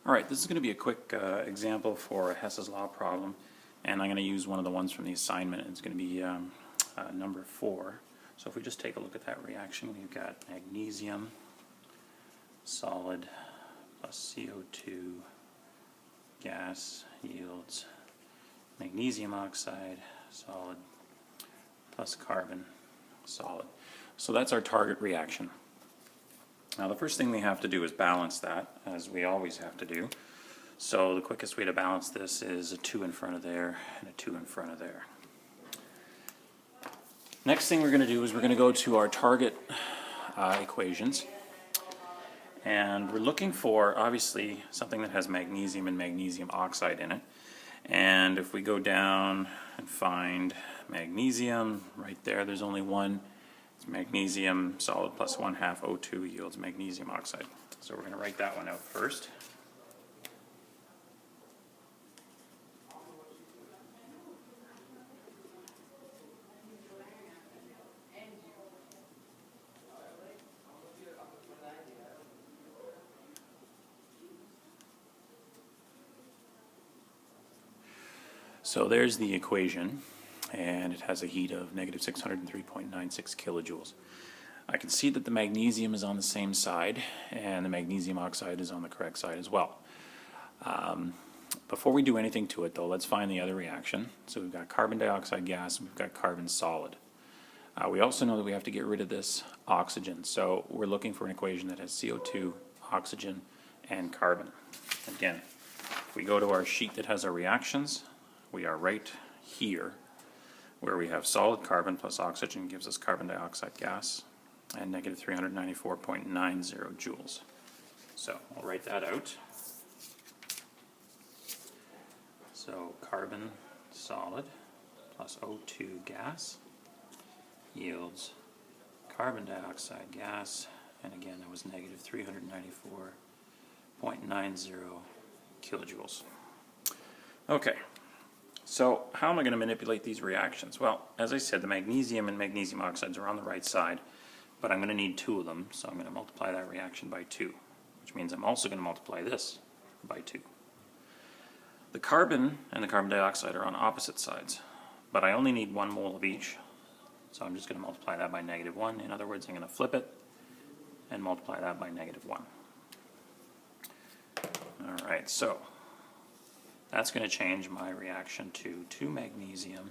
Alright, this is going to be a quick example for a Hess's Law problem, and I'm going to use one of the ones from the assignment. It's going to be number 4. So if we just take a look at that reaction, we've got magnesium solid plus CO2 gas yields magnesium oxide solid plus carbon solid. So that's our target reaction. Now the first thing we have to do is balance that, as we always have to do. So the quickest way to balance this is a 2 in front of there and a 2 in front of there. Next thing we're going to do is we're going to go to our target equations, and we're looking for obviously something that has magnesium and magnesium oxide in it. And if we go down and find magnesium, right there's only one. It's magnesium solid plus 1/2 O2 yields magnesium oxide. So we're going to write that one out first. So there's the equation, and it has a heat of negative 603.96 kilojoules. I can see that the magnesium is on the same side, and the magnesium oxide is on the correct side as well. Before we do anything to it, though, let's find the other reaction. So we've got carbon dioxide gas, and we've got carbon solid. We also know that we have to get rid of this oxygen, so we're looking for an equation that has CO2, oxygen, and carbon. Again, if we go to our sheet that has our reactions, we are right here, where we have solid carbon plus oxygen gives us carbon dioxide gas and negative 394.90 joules. So I'll write that out. So carbon solid plus O2 gas yields carbon dioxide gas, and again that was negative 394.90 kilojoules. Okay. So how am I going to manipulate these reactions? Well, as I said, the magnesium and magnesium oxides are on the right side, but I'm going to need 2 of them, so I'm going to multiply that reaction by 2, which means I'm also going to multiply this by 2. The carbon and the carbon dioxide are on opposite sides, but I only need 1 mole of each, so I'm just going to multiply that by negative 1. In other words, I'm going to flip it and multiply that by negative 1. Alright, so that's going to change my reaction to 2 magnesium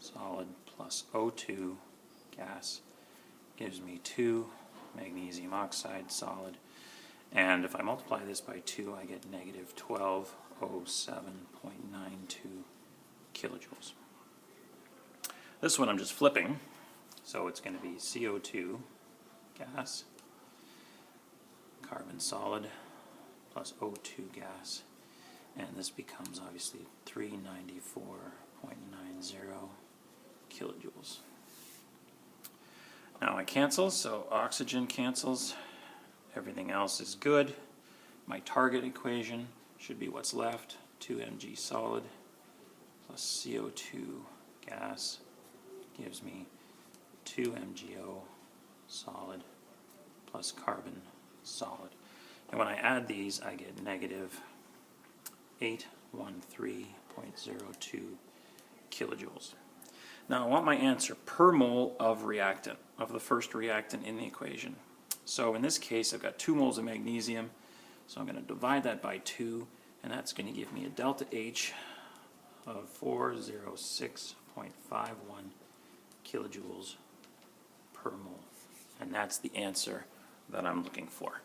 solid plus O2 gas gives me 2 magnesium oxide solid, and if I multiply this by 2 I get negative 1207.92 kilojoules. This one I'm just flipping, so it's going to be CO2 gas, carbon solid plus O2 gas, and this becomes obviously 394.90 kilojoules. Now I cancel, so oxygen cancels, everything else is good. My target equation should be what's left, 2 mg solid plus CO2 gas gives me 2 MgO solid plus carbon solid. And when I add these I get negative 813.02 kilojoules. Now I want my answer per mole of reactant, of the first reactant in the equation. So in this case I've got 2 moles of magnesium, so I'm going to divide that by 2, and that's going to give me a delta H of 406.51 kilojoules per mole. And that's the answer that I'm looking for.